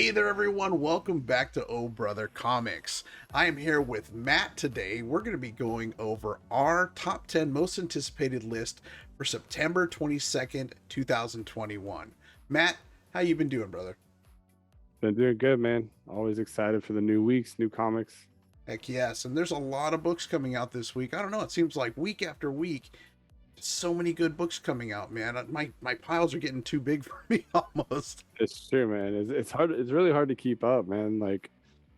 Hey there, everyone. Welcome back to Oh Brother Comics. I am here with Matt today. We're going to be going over our top 10 most anticipated list for September 22nd, 2021. Matt, how you been doing, brother? Been doing good, man. Always excited for the new weeks, new comics. Heck yes. And there's a lot of books coming out this week. I don't know. It seems like week after week, so many good books coming out, man. My piles are getting too big for me almost. It's true, man. It's hard. It's really hard to keep up, man.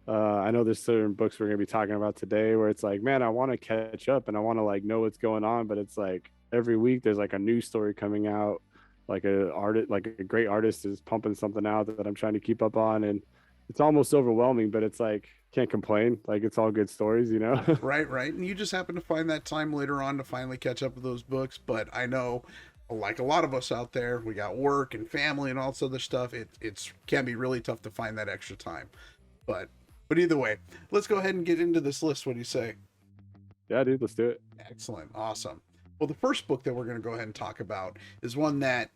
I know there's certain books we're gonna be talking about today where it's like, man, I want to catch up and I want to like know what's going on, but it's like every week there's like a new story coming out, like a great artist is pumping something out that I'm trying to keep up on, and it's almost overwhelming. But it's like can't complain. Like it's all good stories, you know. Right, right. And you just happen to find that time later on to finally catch up with those books. But I know, like a lot of us out there, we got work and family and all this other stuff. It's can be really tough to find that extra time. But either way, let's go ahead and get into this list. What do you say? Yeah, dude, let's do it. Excellent. Awesome. Well, the first book that we're going to go ahead and talk about is one that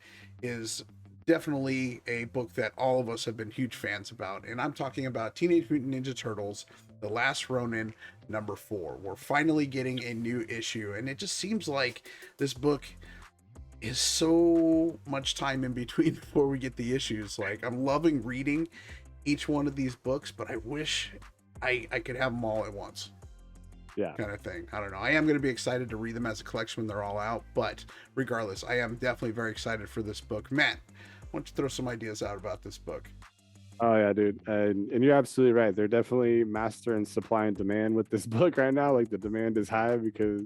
is definitely a book that all of us have been huge fans about. And I'm talking about Teenage Mutant Ninja Turtles, The Last Ronin, #4. We're finally getting a new issue. And it just seems like this book is so much time in between before we get the issues. Like, I'm loving reading each one of these books, but I wish I could have them all at once. Yeah. Kind of thing. I don't know. I am going to be excited to read them as a collection when they're all out, but regardless, I am definitely very excited for this book. Matt, why don't you throw some ideas out about this book? Oh yeah, dude, and you're absolutely right. They're definitely master in supply and demand with this book right now. Like the demand is high because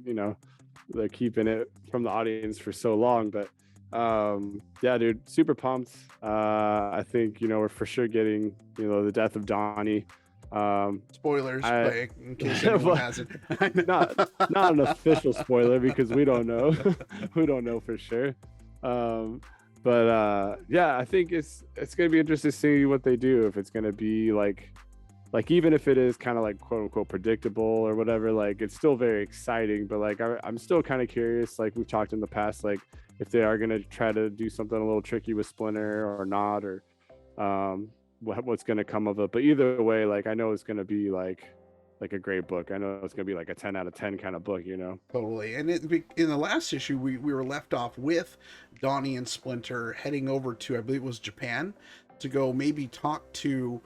they're keeping it from the audience for so long. But yeah, dude, super pumped. I think we're for sure getting the death of Donnie. Spoilers, in case anyone hasn't. Not an official spoiler because we don't know. We don't know for sure. Yeah, I think it's gonna be interesting to see what they do. If it's gonna be like even if it is kind of like quote unquote predictable or whatever, like it's still very exciting. But like I'm still kind of curious. Like we've talked in the past, like if they are gonna try to do something a little tricky with Splinter or not, or what's gonna come of it. But either way, like I know it's gonna be like a great book. I know it's gonna be like a 10 out of 10 kind of book, Totally. And in the last issue, we were left off with Donnie and Splinter heading over to, I believe it was Japan, to go maybe talk to,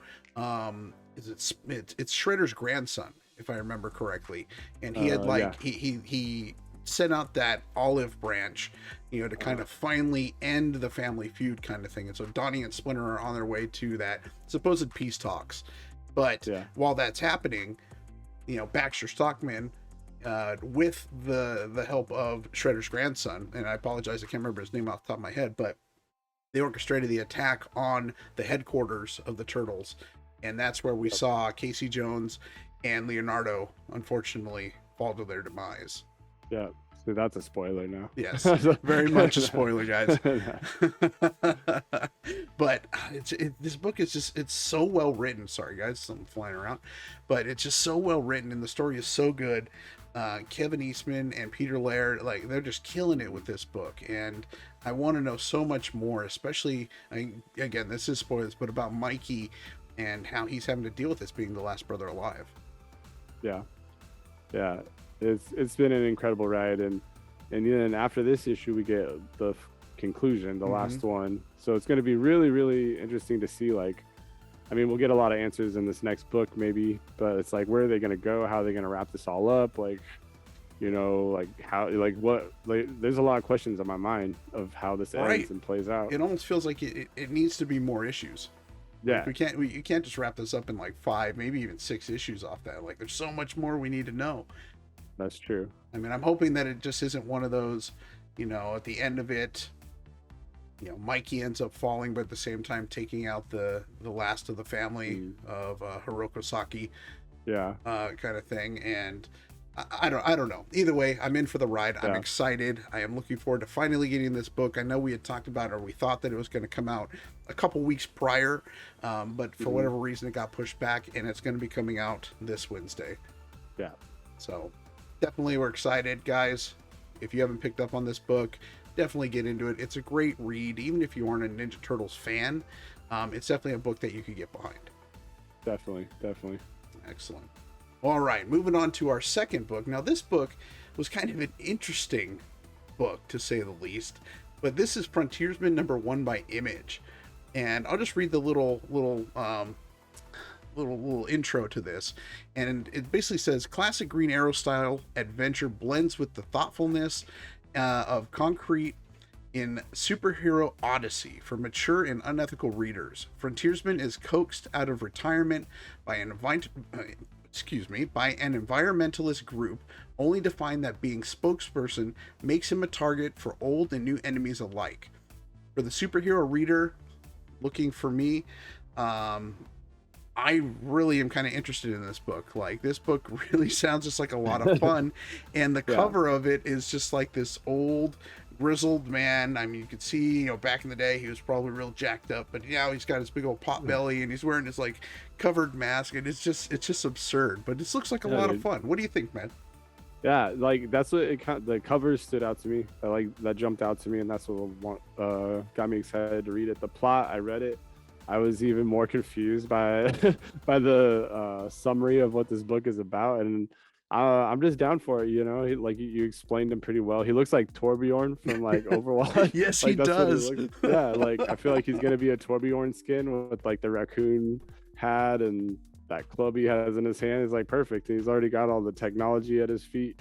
it's Shredder's grandson, if I remember correctly. And he had he sent out that olive branch, to kind of finally end the family feud kind of thing. And so Donnie and Splinter are on their way to that supposed peace talks. But while that's happening, Baxter Stockman, with the help of Shredder's grandson, and I apologize, I can't remember his name off the top of my head, but they orchestrated the attack on the headquarters of the Turtles, and that's where we saw Casey Jones and Leonardo, unfortunately, fall to their demise. Yeah, so that's a spoiler now. Yes, very much a spoiler, guys. But this book is it's so well written. Sorry, guys, I'm flying around, but it's just so well written, and the story is so good. Kevin Eastman and Peter Laird, like they're just killing it with this book, and I want to know so much more. Especially, again, this is spoilers, but about Mikey and how he's having to deal with this being the last brother alive. Yeah. It's been an incredible ride, and then after this issue we get the conclusion, the last one. So it's going to be really, really interesting to see. Like, I mean, we'll get a lot of answers in this next book, maybe, but it's like, where are they going to go? How are they going to wrap this all up? Like, like how, like what? Like, there's a lot of questions on my mind of how this ends and plays out. It almost feels like it needs to be more issues. Yeah, like you can't just wrap this up in like 5, maybe even 6 issues off that. Like, there's so much more we need to know. That's true. I mean, I'm hoping that it just isn't one of those, at the end of it, Mikey ends up falling, but at the same time taking out the last of the family of Hiroko Saki, kind of thing. And I don't know. Either way, I'm in for the ride. I'm excited. I am looking forward to finally getting this book. I know we had talked about it, or we thought that it was going to come out a couple weeks prior, but for whatever reason it got pushed back, and it's going to be coming out this Wednesday. Yeah. So definitely we're excited, guys. If you haven't picked up on this book, definitely get into it. It's a great read, even if you aren't a Ninja Turtles fan. It's definitely a book that you could get behind. Definitely. Excellent. All right, moving on to our second book. Now, this book was kind of an interesting book, to say the least, but this is Frontiersman #1 by Image, and I'll just read the little intro to this, and it basically says, classic Green Arrow style adventure blends with the thoughtfulness of concrete in superhero odyssey for mature and unethical readers. Frontiersman is coaxed out of retirement by an environmentalist group, only to find that being spokesperson makes him a target for old and new enemies alike. For the superhero reader looking for me, I really am kind of interested in this book. Like, this book really sounds just like a lot of fun, and the cover of it is just like this old grizzled man. I mean, you could see, you know, back in the day he was probably real jacked up, but now he's got his big old pot belly and he's wearing his like covered mask, and it's just absurd, but this looks like a lot of fun. What do you think, man? Yeah, like that's what the covers stood out to me. That jumped out to me, and that's what got me excited to read it. The plot, I read it, I was even more confused by by the summary of what this book is about, and I'm just down for it. You know, you explained him pretty well. He looks like Torbjorn from like Overwatch. Yes, like, he does. Yeah, like I feel like he's gonna be a Torbjorn skin with like the raccoon hat and that club he has in his hand is like perfect. He's already got all the technology at his feet.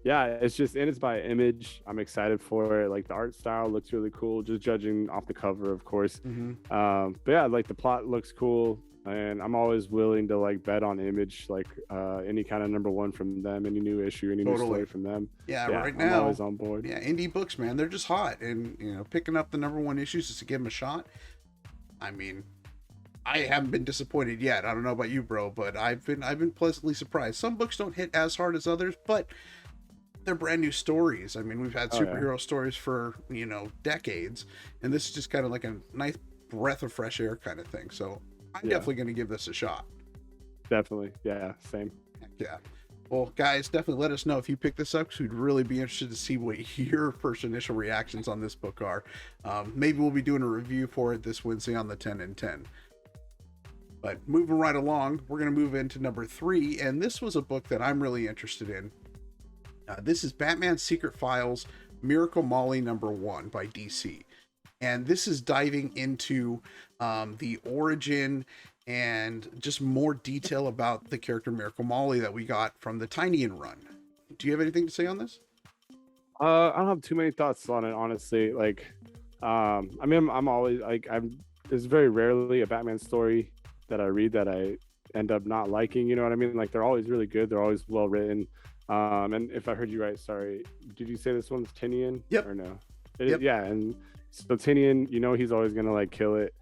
Yeah, it's just, and it's by Image. I'm excited for it. Like, the art style looks really cool, just judging off the cover, of course. But yeah, like the plot looks cool, and I'm always willing to like bet on Image, like any kind of #1 from them, any new issue, any new story from them. Yeah, right now I'm always on board. Yeah, indie books, man, they're just hot, and you know, picking up the #1 issues just to give them a shot. I mean, I haven't been disappointed yet. I don't know about you, bro, but I've been pleasantly surprised. Some books don't hit as hard as others, but they're brand new stories. I mean, we've had superhero stories for, you know, decades, and this is just kind of like a nice breath of fresh air kind of thing. So I'm definitely going to give this a shot. Definitely. Yeah, same. Yeah. Well, guys, definitely let us know if you pick this up, because we'd really be interested to see what your first initial reactions on this book are. Maybe we'll be doing a review for it this Wednesday on the 10 and 10. But moving right along, we're going to move into #3, and this was a book that I'm really interested in. This is Batman's Secret Files, Miracle Molly #1 by DC. And this is diving into the origin and just more detail about the character Miracle Molly that we got from the Tynion run. Do you have anything to say on this? I don't have too many thoughts on it, honestly. Like, I mean, I'm always like, there's very rarely a Batman story that I read that I end up not liking. You know what I mean? Like, they're always really good. They're always well written. And if I heard you right, sorry, did you say this one's Tynion? Yep. Or no? Yep. Yeah, and so Tynion, you know, he's always gonna like kill it.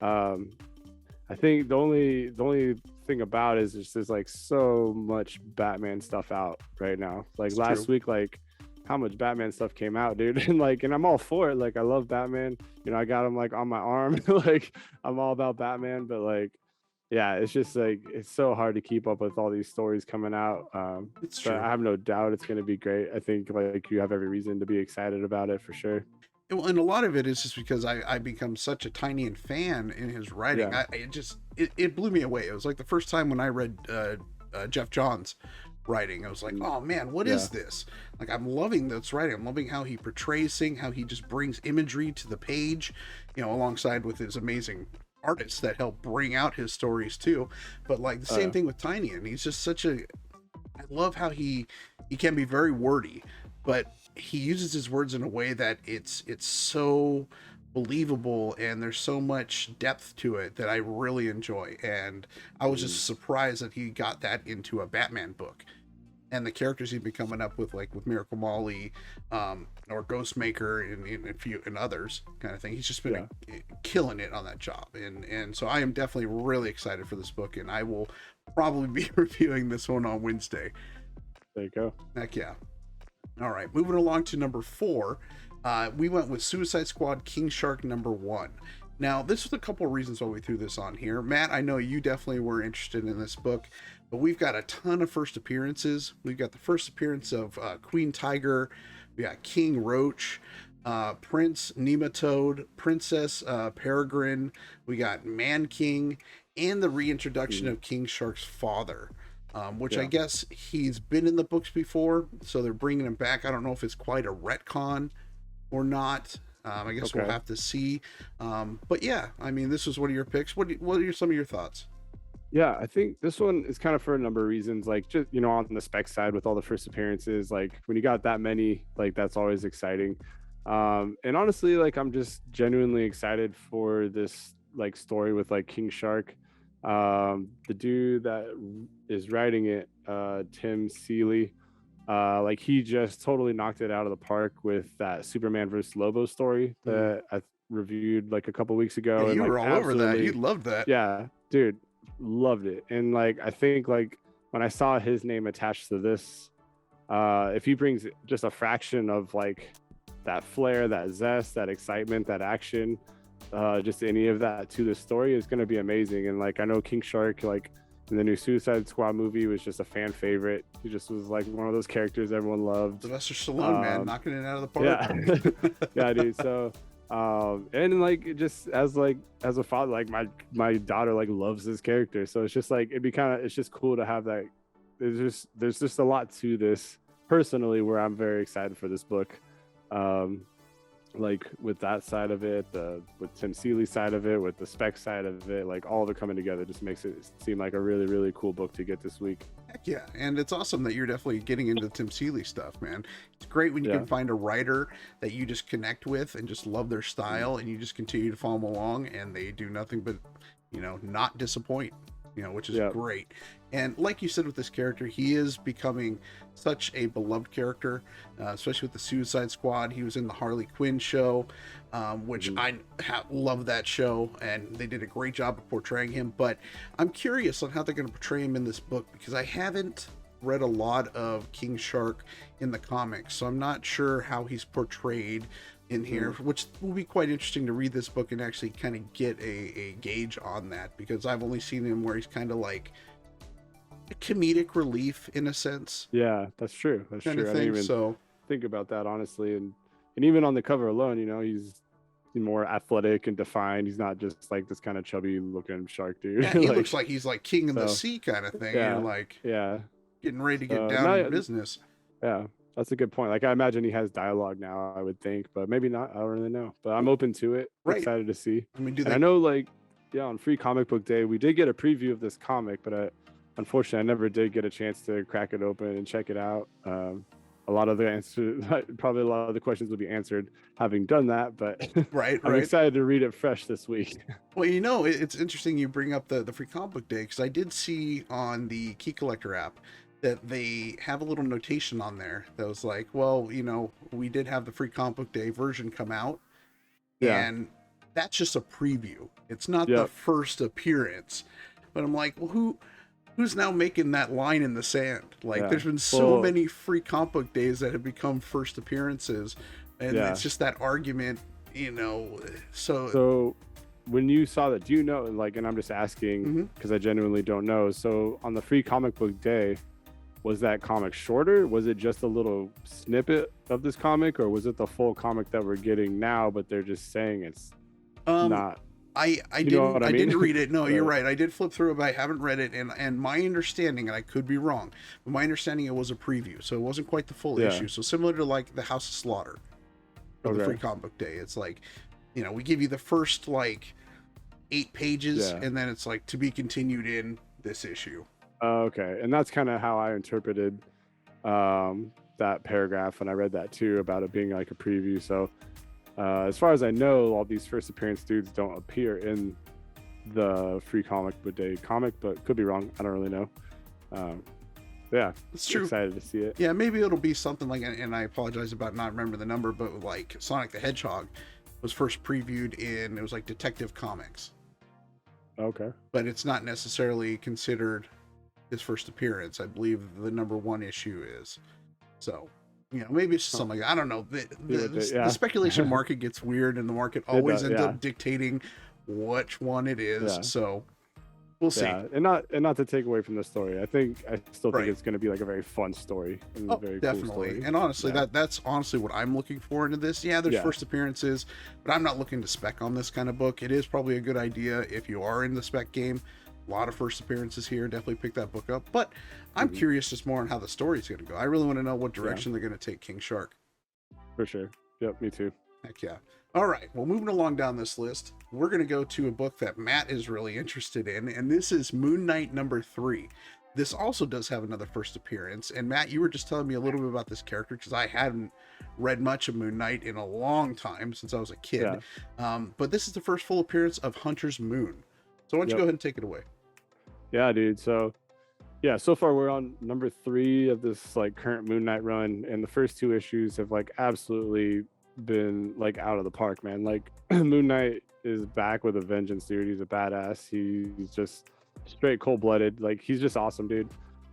I think the only thing about it is there's like so much Batman stuff out right now. Like, it's last week, like how much Batman stuff came out, dude. And I'm all for it. Like, I love Batman. You know, I got him like on my arm. Like, I'm all about Batman, but like, yeah, it's just like, it's so hard to keep up with all these stories coming out. It's true. I have no doubt it's going to be great. I think like you have every reason to be excited about it for sure. Well, and a lot of it is just because I become such a Tynion fan in his writing. Yeah. It blew me away. It was like the first time when I read Jeff Johns' writing, I was like, oh man, what is this? Like, I'm loving this writing. I'm loving how he portrays things, how he just brings imagery to the page, you know, alongside with his amazing artists that help bring out his stories too. But like the same thing with Tynion. He's just I love how he can be very wordy, but he uses his words in a way that it's so believable, and there's so much depth to it that I really enjoy. And I was just surprised that he got that into a Batman book. And the characters he'd been coming up with, like with Miracle Molly, or Ghostmaker, and a few and others kind of thing. He's just been killing it on that job, and so I am definitely really excited for this book, and I will probably be reviewing this one on Wednesday. There you go. Heck yeah! All right, moving along to #4, we went with Suicide Squad King Shark #1. Now, this was a couple of reasons why we threw this on here. Matt, I know you definitely were interested in this book, but we've got a ton of first appearances. We've got the first appearance of Queen Tiger. We got King Roach. Prince Nematode, Princess Peregrine. We got Man King, and the reintroduction of King Shark's father, which I guess he's been in the books before, so they're bringing him back. I don't know if it's quite a retcon or not. I guess we'll have to see. But yeah, I mean, this was one of your picks. What are some of your thoughts? Yeah, I think this one is kind of for a number of reasons. Like, just, you know, on the spec side with all the first appearances, like when you got that many, like that's always exciting. And honestly, like I'm just genuinely excited for this like story with like King Shark. The dude that is writing it, Tim Seeley, like he just totally knocked it out of the park with that Superman versus Lobo story that I reviewed like a couple weeks ago. Yeah, and you like were all over that. You loved that. Yeah, dude, loved it. And like I think like when I saw his name attached to this, if he brings just a fraction of like that flair, that zest, that excitement, that action, just any of that to the story is going to be amazing. And like I know King Shark, like in the new Suicide Squad movie, was just a fan favorite. He just was like one of those characters everyone loved. Sylvester Stallone, man, knocking it out of the park. Yeah, yeah, dude. So and like just as a father, like my daughter like loves this character, so it's just like it's just cool to have that. There's just a lot to this personally where I'm very excited for this book. Like with that side of it, with Tim Seeley's side of it, with the spec side of it, like all of it coming together just makes it seem like a really, really cool book to get this week. Heck yeah, and it's awesome that you're definitely getting into Tim Seeley stuff, man. It's great when you can find a writer that you just connect with and just love their style, and you just continue to follow them along, and they do nothing but, you know, not disappoint, you know, which is great. And like you said with this character, he is becoming such a beloved character, especially with the Suicide Squad. He was in the Harley Quinn show, which I love that show, and they did a great job of portraying him. But I'm curious on how they're going to portray him in this book, because I haven't read a lot of King Shark in the comics, so I'm not sure how he's portrayed in here, which will be quite interesting to read this book and actually kind of get a gauge on that, because I've only seen him where he's kind of like a comedic relief in a sense. Yeah, that's true. That's true. I didn't even think about that, honestly. And even on the cover alone, you know, he's more athletic and defined. He's not just like this kind of chubby looking shark dude. Yeah, he looks like he's like king of the sea kind of thing. Yeah, and like getting ready to get so, down to business. Yeah, that's a good point. Like I imagine he has dialogue now, I would think, but maybe not. I don't really know. But I'm open to it. Right. Excited to see. I mean, I know, like, on Free Comic Book Day, we did get a preview of this comic, but unfortunately, I never did get a chance to crack it open and check it out. A lot of the answers, probably a lot of the questions will be answered having done that, but I'm excited to read it fresh this week. Well, you know, it's interesting you bring up the Free Comic Book Day, because I did see on the Key Collector app that they have a little notation on there that was like, well, you know, we did have the Free Comic Book Day version come out, and that's just a preview. It's not the first appearance. But I'm like, well, who's now making that line in the sand? Like, there's been so many Free Comic Book Days that have become first appearances, and it's just that argument, you know. So when you saw that, do you know, like, and I'm just asking because I genuinely don't know. So on the Free Comic Book Day, was that comic shorter? Was it just a little snippet of this comic, or was it the full comic that we're getting now, but they're just saying it's not? I didn't read it. No, you're right. I did flip through it, but I haven't read it. And my understanding, and I could be wrong, but my understanding, it was a preview, so it wasn't quite the full issue. So similar to like the House of Slaughter or the Free Comic Book Day, it's like, you know, we give you the first like 8 pages, and then it's like to be continued in this issue. Okay, and that's kind of how I interpreted that paragraph, and I read that too about it being like a preview. So as far as I know, all these first appearance dudes don't appear in the Free Comic Book Day comic, but could be wrong. I don't really know. Yeah, it's true. Excited to see it. Yeah, maybe it'll be something like, and I apologize about not remembering the number, but like Sonic the Hedgehog was first previewed in, it was like Detective Comics. Okay. But it's not necessarily considered his first appearance. I believe the #1 issue is. So, you know, maybe it's just something like, I don't know. The speculation market gets weird, and the market always ends up dictating which one it is. So, We'll see. Yeah, and not to take away from the story. I still think Right. it's going to be like a very fun story and a Oh, very cool definitely. story. And honestly, Yeah. that's honestly what I'm looking for into this. Yeah, there's Yeah. first appearances, but I'm not looking to spec on this kind of book. It is probably a good idea if you are in the spec game. A lot of first appearances here. Definitely pick that book up. But I'm curious just more on how the story's going to go. I really want to know what direction they're going to take King Shark. For sure. Yep, me too. Heck yeah. All right. Well, moving along down this list, we're going to go to a book that Matt is really interested in, and this is Moon Knight #3. This also does have another first appearance. And Matt, you were just telling me a little bit about this character because I hadn't read much of Moon Knight in a long time since I was a kid. But this is the first full appearance of Hunter's Moon. So why don't you go ahead and take it away? Yeah, dude. So yeah, so far we're on #3 of this like current Moon Knight run, and the first 2 issues have like absolutely been like out of the park, man. Like Moon Knight is back with a vengeance, dude. He's a badass. He's just straight cold-blooded. Like he's just awesome, dude.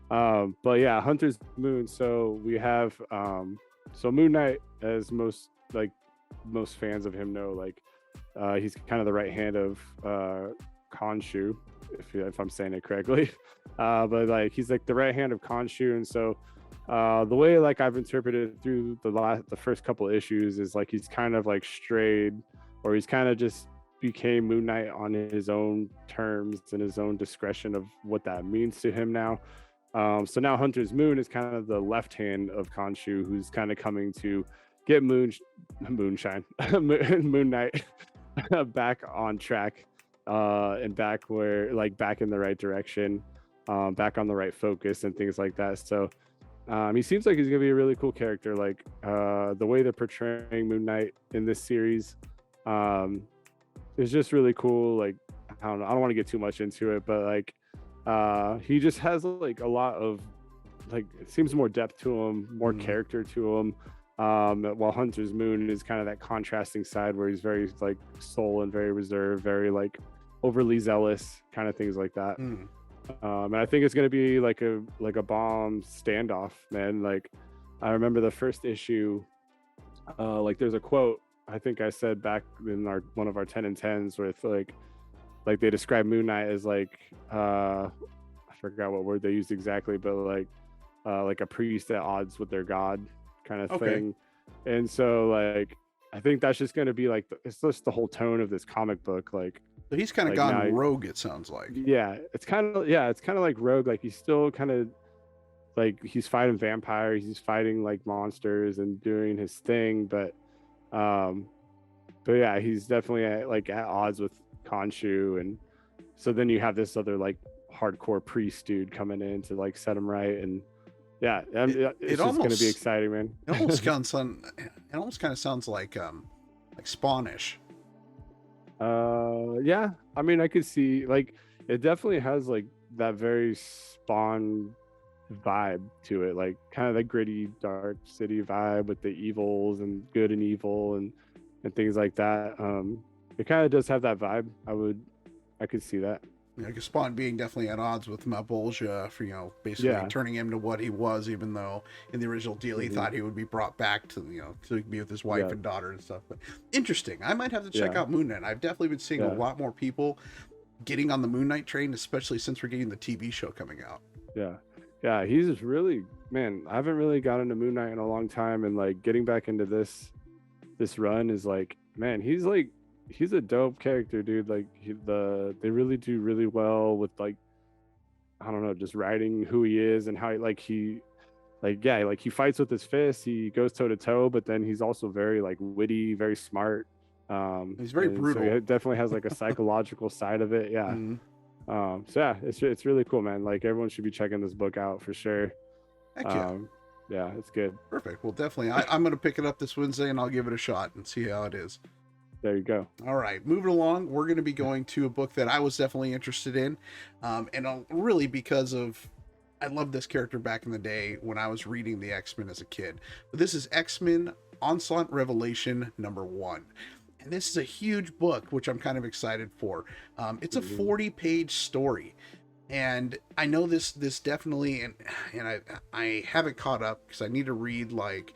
But yeah, Hunter's Moon. So we have so Moon Knight, as most fans of him know, like he's kind of the right hand of Khonshu, if I'm saying it correctly. But like he's like the right hand of Khonshu, and so the way like I've interpreted through the first couple issues is like he's kind of like strayed, or he's kind of just became Moon Knight on his own terms and his own discretion of what that means to him now. So now Hunter's Moon is kind of the left hand of Khonshu, who's kind of coming to get Moonshine, Moon Knight back on track, and back in the right direction, back on the right focus and things like that. So he seems like he's gonna be a really cool character. Like the way they're portraying Moon Knight in this series is just really cool. Like I don't know, I don't want to get too much into it, but like he just has like a lot of like, it seems more depth to him, more character to him. While Hunter's Moon is kind of that contrasting side where he's very like soul and very reserved, very like overly zealous, kind of things like that. And I think it's gonna be like a bomb standoff, man. Like I remember the first issue, like there's a quote I think I said back in one of our 10 and 10s with like they describe Moon Knight as like I forgot what word they used exactly, but like a priest at odds with their god kind of thing. And so like I think that's just going to be like it's just the whole tone of this comic book. Like so he's kind of gone rogue, it sounds like. Yeah, it's kind of like rogue. Like he's still kind of like he's fighting vampires, he's fighting like monsters and doing his thing, but yeah, he's definitely at odds with Khonshu. And so then you have this other like hardcore priest dude coming in to like set him right. And yeah, it's just gonna be exciting, man. It almost kind of sounds like Spawnish. Yeah, I mean I could see like it definitely has like that very Spawn vibe to it, like kind of the gritty dark city vibe with the evils and good and evil and things like that. It kind of does have that vibe. I could see that. Yeah, because Spawn being definitely at odds with Malebolgia for, basically turning him to what he was, even though in the original deal he thought he would be brought back to, to be with his wife and daughter and stuff. But interesting. I might have to check out Moon Knight. I've definitely been seeing a lot more people getting on the Moon Knight train, especially since we're getting the TV show coming out. Yeah, he's just really, man, I haven't really gotten into Moon Knight in a long time, and like getting back into this run is like, man, he's a dope character, dude. Like they really do really well with like, I don't know, just writing who he is and how he fights with his fists, he goes toe to toe, but then he's also very like witty, very smart. He's very brutal. So he definitely has like a psychological side of it. Yeah. So yeah, it's really cool, man. Like everyone should be checking this book out for sure. Heck yeah. Yeah, it's good. Perfect. Well, definitely. I'm going to pick it up this Wednesday and I'll give it a shot and see how it is. There you go. All right, moving along, we're going to be going to a book that I was definitely interested in, and really because of I loved this character back in the day when I was reading the X-Men as a kid. But this is X-Men Onslaught Revelation #1. And this is a huge book, which I'm kind of excited for. It's a 40-page story. And I know this definitely, and I haven't caught up because I need to read like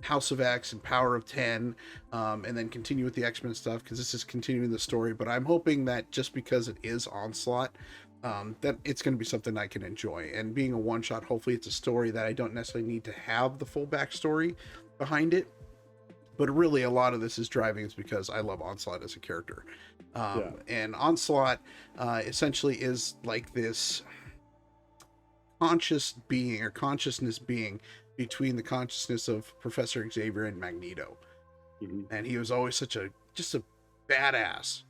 House of X and Power of 10, and then continue with the X-Men stuff, because this is continuing the story. But I'm hoping that just because it is Onslaught, that it's going to be something I can enjoy. And being a one-shot, hopefully it's a story that I don't necessarily need to have the full backstory behind it. But really, a lot of this is driving is because I love Onslaught as a character. And Onslaught essentially is like this conscious being, or consciousness being, between the consciousness of Professor Xavier and Magneto. And he was always just a badass,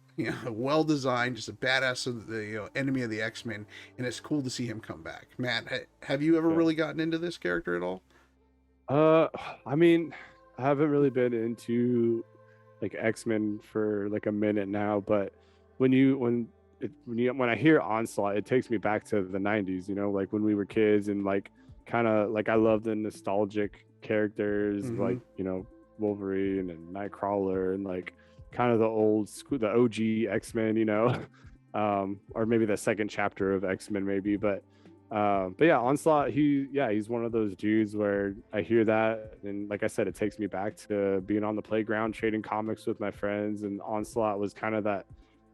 well designed, just a badass of the enemy of the X-Men, and it's cool to see him come back. Matt, have you ever really gotten into this character at all? I mean, I haven't really been into like X-Men for like a minute now, but when I hear Onslaught, it takes me back to the 90s, like when we were kids, and like kind of like I love the nostalgic characters, like Wolverine and Nightcrawler, and like kind of the old school, the OG X-Men, or maybe the second chapter of X-Men maybe, but yeah, Onslaught, he's one of those dudes where I hear that, and like I said, it takes me back to being on the playground trading comics with my friends, and Onslaught was kind of that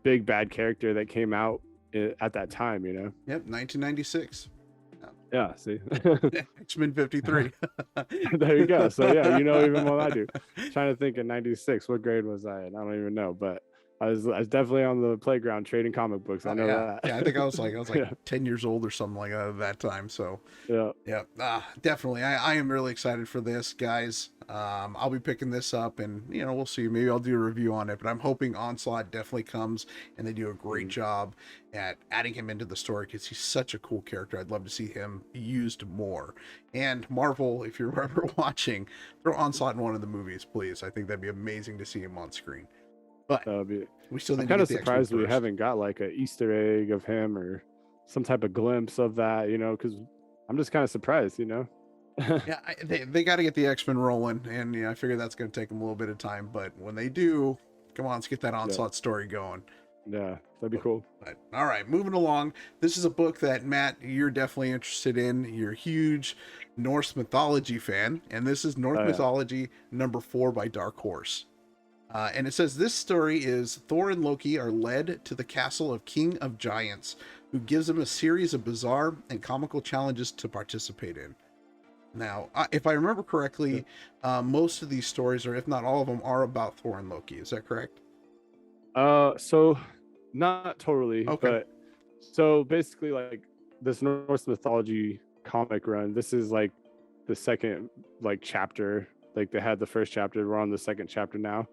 big bad character that came out at that time. Yep, 1996. Yeah, see. X-Men 53. There you go. So yeah, even more than I do. Trying to think in 96, what grade was I in? I don't even know, but I was definitely on the playground trading comic books. I know that. Yeah, I think I was like 10 years old or something like that at that time. So yeah, definitely. I am really excited for this, guys. I'll be picking this up, and we'll see. Maybe I'll do a review on it, but I'm hoping Onslaught definitely comes, and they do a great job at adding him into the story, because he's such a cool character. I'd love to see him used more. And Marvel, if you're ever watching, throw Onslaught in one of the movies, please. I think that'd be amazing to see him on screen. But we still need I'm kind to of surprised we haven't got like an Easter egg of him or some type of glimpse of that, because I'm just kind of surprised, Yeah, they got to get the X-Men rolling, and I figure that's going to take them a little bit of time. But when they do, come on, let's get that Onslaught story going. Yeah, that'd be cool. But, all right, moving along. This is a book that, Matt, you're definitely interested in. You're a huge Norse mythology fan, and this is Norse Mythology #4 by Dark Horse. And it says this story is Thor and Loki are led to the castle of King of Giants, who gives them a series of bizarre and comical challenges to participate in. Now, if I remember correctly, most of these stories, or if not all of them, are about Thor and Loki. Is that correct? So not totally. Okay. But so basically, like this Norse mythology comic run, this is like the second chapter. Like they had the first chapter, we're on the second chapter now.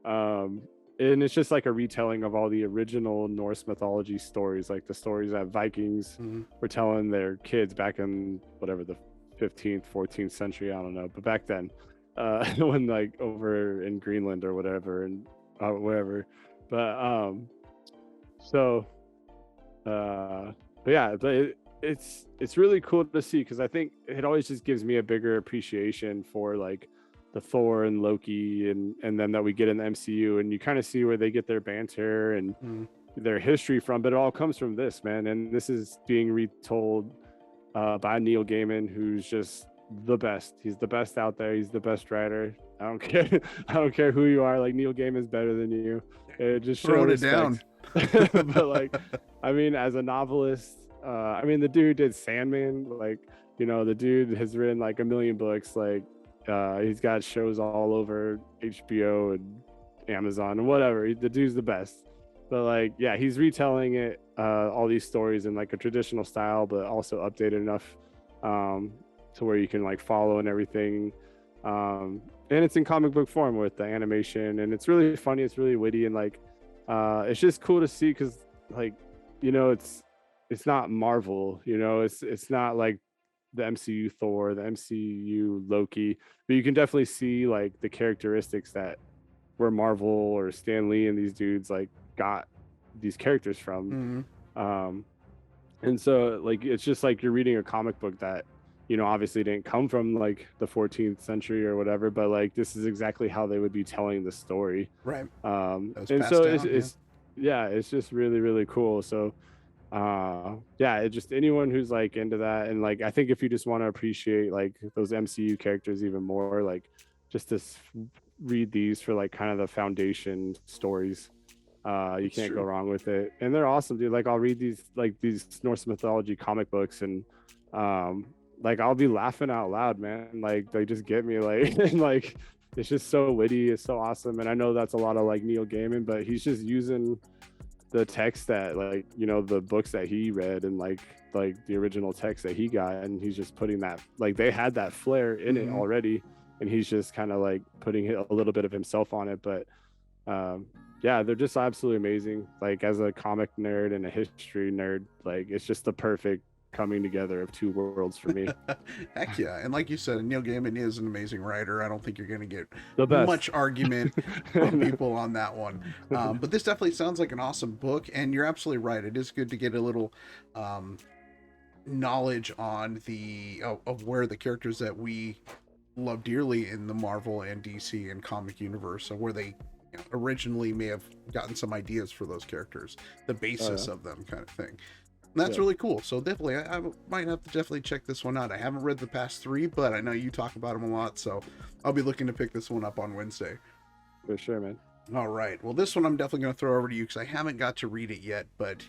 And it's just like a retelling of all the original Norse mythology stories, like the stories that Vikings were telling their kids back in whatever the 15th, 14th century, I don't know, but back then, when like over in Greenland or whatever, and wherever. But but yeah, it's really cool to see, because I think it always just gives me a bigger appreciation for like the Thor and Loki and then that we get in the MCU, and you kind of see where they get their banter and their history from, but it all comes from this, man. And this is being retold by Neil Gaiman, who's just the best. He's the best out there. He's the best writer. I don't care. I don't care who you are. Like Neil Gaiman's better than you. It just throw it down. But like, I mean, as a novelist, I mean, the dude did Sandman. Like, the dude has written like a million books. Like, he's got shows all over HBO and Amazon and whatever. The dude's the best. But like, yeah, he's retelling it, all these stories in like a traditional style, but also updated enough to where you can like follow and everything. And it's in comic book form with the animation, and it's really funny. It's really witty, and like, it's just cool to see, because like, it's not Marvel, it's not like the MCU Thor, the MCU Loki, but you can definitely see like the characteristics that where Marvel or Stan Lee and these dudes like got these characters from. And so like, it's just like you're reading a comic book that obviously didn't come from like the 14th century or whatever, but like this is exactly how they would be telling the story, right? And so it's just really, really cool. So it just, anyone who's like into that, and like I think if you just want to appreciate like those MCU characters even more, like just to read these for like kind of the foundation stories. You That's can't go true. wrong with it, and they're awesome, dude. Like I'll read these Norse mythology comic books, and um, like I'll be laughing out loud, man. Like they just get me, like and like it's just so witty, it's so awesome. And I know that's a lot of like Neil Gaiman, but he's just using the text that like the books that he read and like the original text that he got, and he's just putting that, like they had that flair in it Mhm. already, and he's just kind of like putting a little bit of himself on it. But um yeah, they're just absolutely amazing. Like as a comic nerd and a history nerd, like it's just the perfect coming together of two worlds for me. Heck yeah. And like you said, Neil Gaiman is an amazing writer. I don't think you're going to get The best. much argument from people on that one. But this definitely sounds like an awesome book. And you're absolutely right. It is good to get a little um, knowledge on of where the characters that we love dearly in the Marvel and DC and comic universe, or where they originally may have gotten some ideas for those characters, the Oh basis yeah. of them, kind of thing. That's Yeah, really cool. So definitely, I might have to definitely check this one out. I haven't read the past three, but I know you talk about them a lot, so I'll be looking to pick this one up on Wednesday. for sure, man. All right. Well, this one I'm definitely going to throw over to you because I haven't got to read it yet, but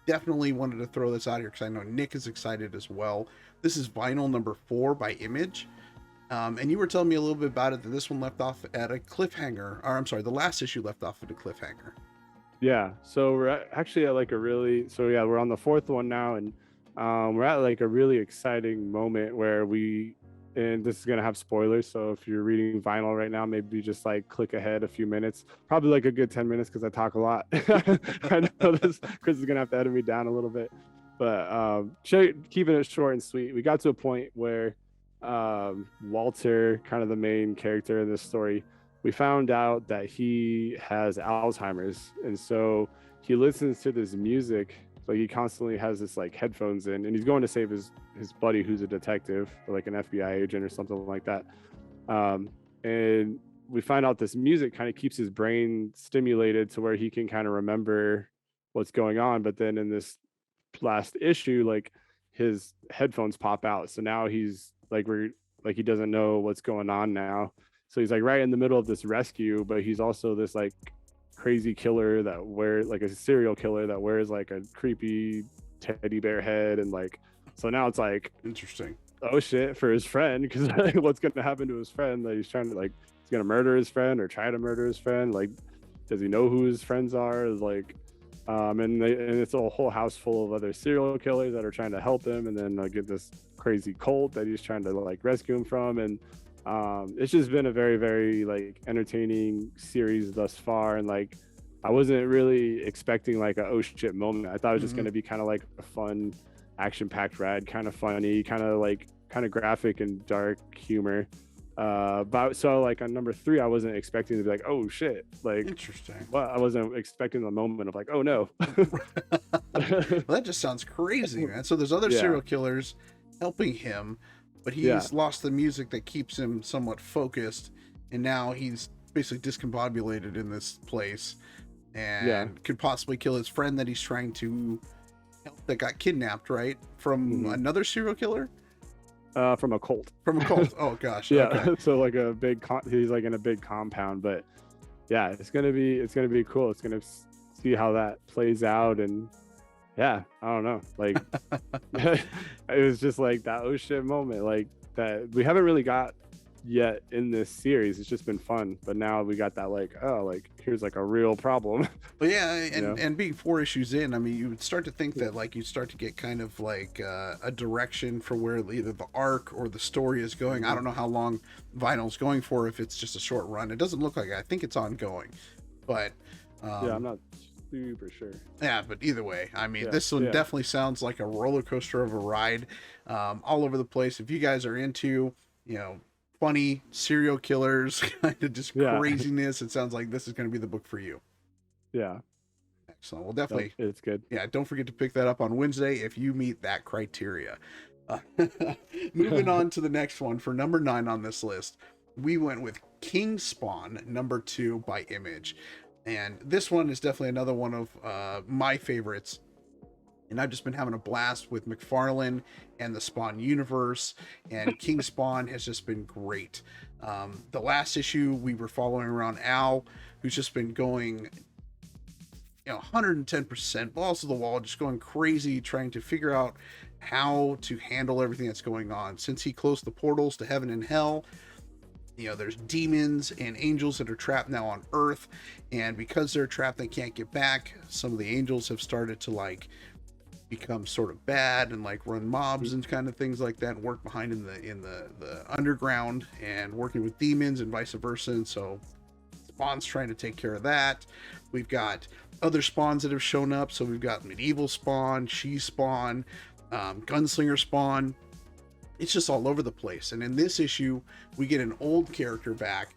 definitely wanted to throw this out here because I know Nick is excited as well. This is Vinyl number 4 by Image. And you were telling me a little bit about it, that this one left off at a cliffhanger, or I'm sorry, the last issue left off at a cliffhanger. Yeah, so we're actually at like a really, so yeah, we're on the fourth one now, and we're at like a really exciting moment where and this is gonna have spoilers. So if you're reading vinyl right now, maybe just like click ahead a few minutes, probably like a good 10 minutes because I talk a lot. I know this Chris is gonna have to edit me down a little bit, but keeping it short and sweet. We got to a point where Walter, kind of the main character in this story, we found out that he has Alzheimer's, and so he listens to this music. Like he constantly has this like headphones in, and he's going to save his buddy who's a detective, or like an FBI agent or something like that. And we find out this music kind of keeps his brain stimulated to where he can kind of remember what's going on. But then in this last issue, like his headphones pop out, so now he's like he doesn't know what's going on now. So he's like right in the middle of this rescue, but he's also this like crazy killer that wears like a serial killer that wears like a creepy teddy bear head, and like so now it's like, Interesting. oh shit, for his friend, because like, what's gonna happen to his friend, that he's trying to like, he's gonna murder his friend or try to murder his friend, like does he know who his friends are, like and it's a whole house full of other serial killers that are trying to help him, and then get this crazy cult that he's trying to like rescue him from. And it's just been a very, very like entertaining series thus far, and like I wasn't really expecting like a oh shit moment. I thought it was just Mm-hmm. going to be kind of like a fun action packed ride, kind of funny, kind of graphic and dark humor. But so like on number 3, I wasn't expecting to be like, oh shit, like, Interesting. well, I wasn't expecting the moment of like, oh no. Well, that just sounds crazy, man. So there's other Yeah, serial killers helping him, but yeah, he's lost the music that keeps him somewhat focused, and now he's basically discombobulated in this place yeah. and could possibly kill his friend that he's trying to help, that got kidnapped, right? From Hmm. another serial killer? From a cult. From a cult. Oh gosh. Okay. Yeah, so like he's like in a big compound, but yeah, it's gonna be cool. It's gonna see how that plays out, and yeah, I don't know, like it was just like that oh shit moment, like that we haven't really got yet in this series. It's just been fun, but now we got that like, oh, like here's like a real problem. But yeah, you know and being 4 issues in, I mean, you would start to think that like you start to get kind of like a direction for where either the arc or the story is going. I Mhm. don't know how long Vinyl's going for, if it's just a short run. It doesn't look like it. I think it's ongoing, but Yeah, I'm um, not super sure. yeah. But either way, I mean, Yeah, this one yeah, definitely sounds like a roller coaster of a ride, all over the place. If you guys are into, you know, funny serial killers, kind of just yeah. craziness, it sounds like this is going to be the book for you. Yeah, Excellent. Well, no, definitely. it's good. Yeah, don't forget to pick that up on Wednesday if you meet that criteria. Uh, Moving on to the next one, for number 9 on this list, we went with King Spawn, number 2 by Image. And this one is definitely another one of my favorites. And I've just been having a blast with McFarlane and the Spawn universe. And King Spawn has just been great. The last issue, we were following around Al, who's just been going, 110% balls to the wall, just going crazy, trying to figure out how to handle everything that's going on. Since he closed the portals to heaven and hell, there's demons and angels that are trapped now on Earth, and because they're trapped, they can't get back. Some of the angels have started to become sort of bad and run mobs and kind of things like that, and work behind in the underground and working with demons and vice versa. And so Spawn's trying to take care of that. We've got other spawns that have shown up. So we've got medieval Spawn, she Spawn, gunslinger Spawn. It's just all over the place. And in this issue, we get an old character back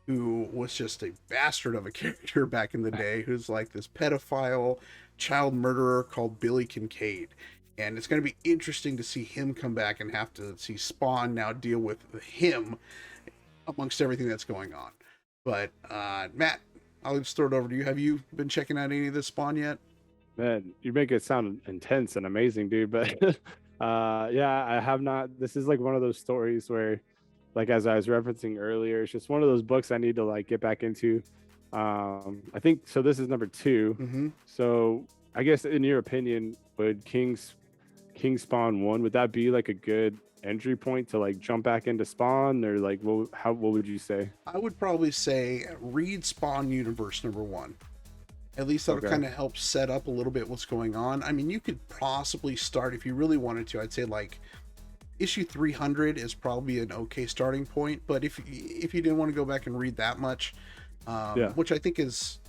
who was just a bastard of a character back in the day, who's like this pedophile child murderer called Billy Kincaid. And it's going to be interesting to see him come back and have to see Spawn now deal with him amongst everything that's going on. But Matt, I'll just throw it over to you. Have you been checking out any of this Spawn yet? Man, you make it sound intense and amazing, dude. But yeah, I have not. This is one of those stories where, as I was referencing earlier, it's just one of those books I need to get back into. I think so. This is number 2. Mm-hmm. So I guess in your opinion, would King Spawn 1, would that be a good entry point to jump back into Spawn, or what would you say? I would probably say read Spawn Universe number 1. At least that'll kind of help set up a little bit what's going on. I mean, you could possibly start, if you really wanted to, I'd say issue 300 is probably an okay starting point. But if you didn't want to go back and read that much, which I think is,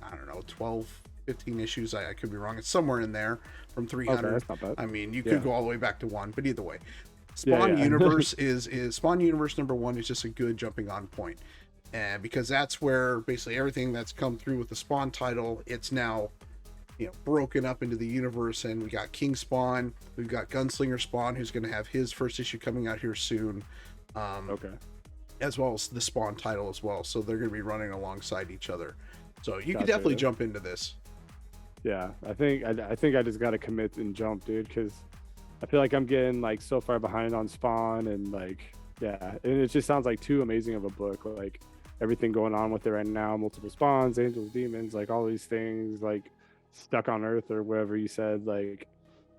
I don't know, 12, 15 issues. I could be wrong. It's somewhere in there from 300. Okay, that's not bad. I mean, you could go all the way back to 1, but either way, Spawn Universe is Spawn Universe number 1 is just a good jumping on point. And because that's where basically everything that's come through with the Spawn title, it's now, broken up into the universe. And we got King Spawn, we've got Gunslinger Spawn, who's going to have his first issue coming out here soon. As well as the Spawn title as well. So they're going to be running alongside each other. So you can definitely jump into this. Yeah, I think I just got to commit and jump, dude, because I feel like I'm getting so far behind on Spawn, and and it just sounds too amazing of a book. Everything going on with it right now, multiple spawns, angels, demons, all these things, stuck on Earth or wherever you said,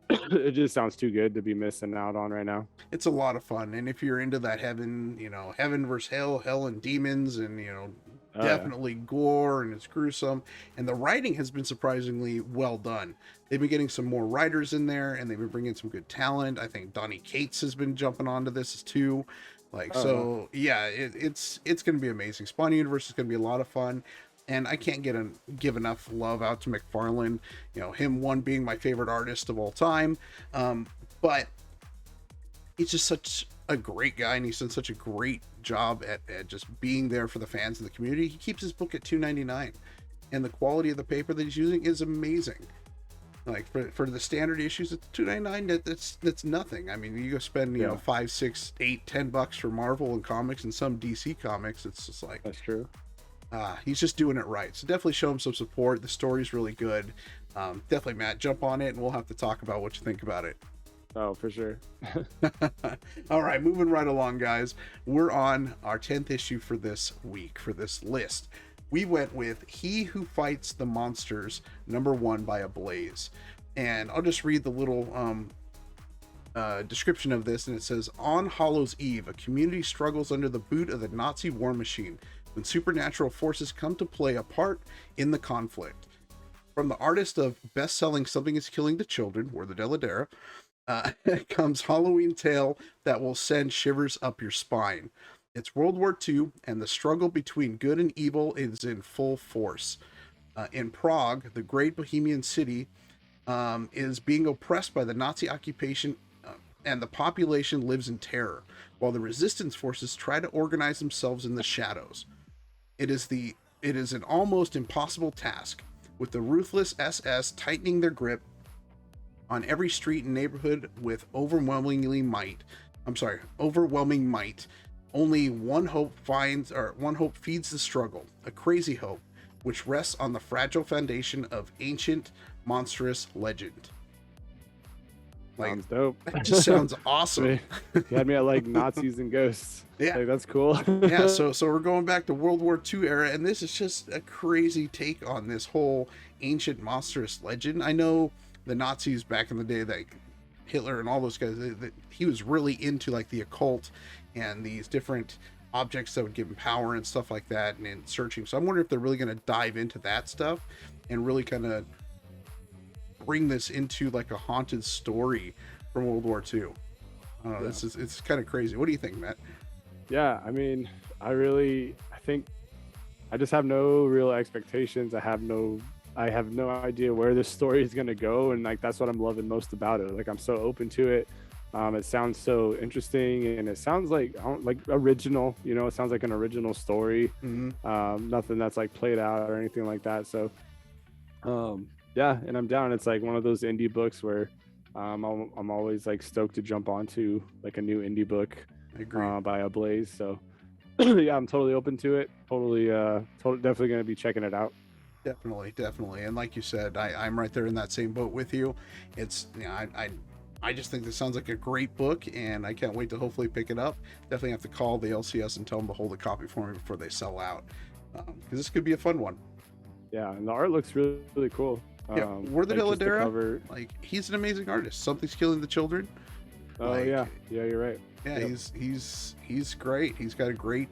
it just sounds too good to be missing out on right now. It's a lot of fun, and if you're into that heaven, heaven versus hell and demons, and definitely gore, and it's gruesome, and the writing has been surprisingly well done. They've been getting some more writers in there, and they've been bringing some good talent. I think Donnie Cates has been jumping onto this too. It's going to be amazing. Spawn Universe is going to be a lot of fun, and I can't give enough love out to McFarlane. Him being my favorite artist of all time, but he's just such a great guy, and he's done such a great job at just being there for the fans and the community. He keeps his book at $2.99, and the quality of the paper that he's using is amazing. For the standard issues, it's $2.99. That's nothing. I mean, you go spend $5, $6, $8, $10 for Marvel and comics and some DC comics. It's just that's true. He's just doing it right. So definitely show him some support. The story's really good. Definitely, Matt, jump on it, and we'll have to talk about what you think about it. Oh, for sure. All right, moving right along, guys. We're on our 10th issue for this week, for this list. We went with He Who Fights the Monsters, number 1 by Ablaze. And I'll just read the little description of this, and it says, on Hallows Eve, a community struggles under the boot of the Nazi war machine when supernatural forces come to play a part in the conflict. From the artist of best-selling Something is Killing the Children, or the Deladera, comes Halloween tale that will send shivers up your spine. It's World War II, and the struggle between good and evil is in full force. In Prague, the great Bohemian city is being oppressed by the Nazi occupation, and the population lives in terror, while the resistance forces try to organize themselves in the shadows. It is an almost impossible task, with the ruthless SS tightening their grip on every street and neighborhood with overwhelming might. Only one hope feeds the struggle, a crazy hope, which rests on the fragile foundation of ancient, monstrous legend. Like, Sounds dope. that just sounds awesome. You had me at like Nazis and ghosts. Yeah. Like, that's cool. Yeah, so we're going back to World War II era, and this is just a crazy take on this whole ancient monstrous legend. I know the Nazis back in the day, like Hitler and all those guys, he was really into like the occult and these different objects that would give him power and stuff like that, and searching. So I'm wondering if they're really going to dive into that stuff and really kind of bring this into like a haunted story from World War II. I don't know. Yeah. It's kind of crazy. What do you think, Matt? Yeah, I mean, I think I just have no real expectations. I have no idea where this story is going to go, and like that's what I'm loving most about it. Like, I'm so open to it. It sounds so interesting, and it sounds like original, you know. It sounds like an original story. Nothing that's like played out or anything like that. So yeah, and I'm down. It's like one of those indie books where I'm always like stoked to jump onto like a new indie book. I agree. By Ablaze. So yeah, I'm totally open to it. Definitely going to be checking it out. Definitely. And like you said, I'm right there in that same boat with you. It's, you know, I just think this sounds like a great book, and I can't wait to hopefully pick it up. Definitely have to call the LCS and tell them to hold a copy for me before they sell out, because this could be a fun one. Yeah, and the art looks really, really cool. Yeah, Word the like Deladera, like, he's an amazing artist. Something's Killing the Children. Oh, like, yeah, you're right. Yeah, yep. He's great. He's got a great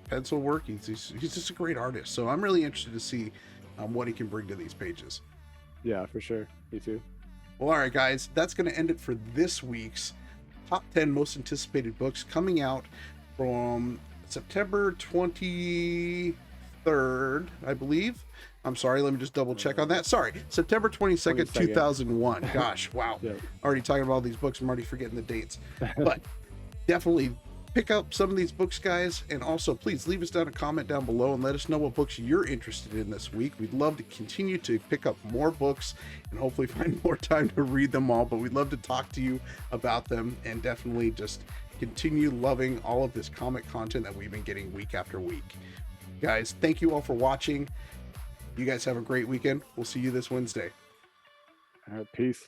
pencil work. He's just a great artist. So I'm really interested to see what he can bring to these pages. Yeah, for sure. Me too. Well, all right, guys, that's going to end it for this week's top 10 most anticipated books, coming out from September 23rd, I believe. I'm sorry, let me just double check on that. Sorry, September 22nd, 2001. Gosh, wow. Yeah. Already talking about all these books, I'm already forgetting the dates. But definitely pick up some of these books, guys. And also, please leave us down a comment down below and let us know what books you're interested in this week. We'd love to continue to pick up more books and hopefully find more time to read them all. But we'd love to talk to you about them, and definitely just continue loving all of this comic content that we've been getting week after week. Guys, thank you all for watching. You guys have a great weekend. We'll see you this Wednesday. All right, peace.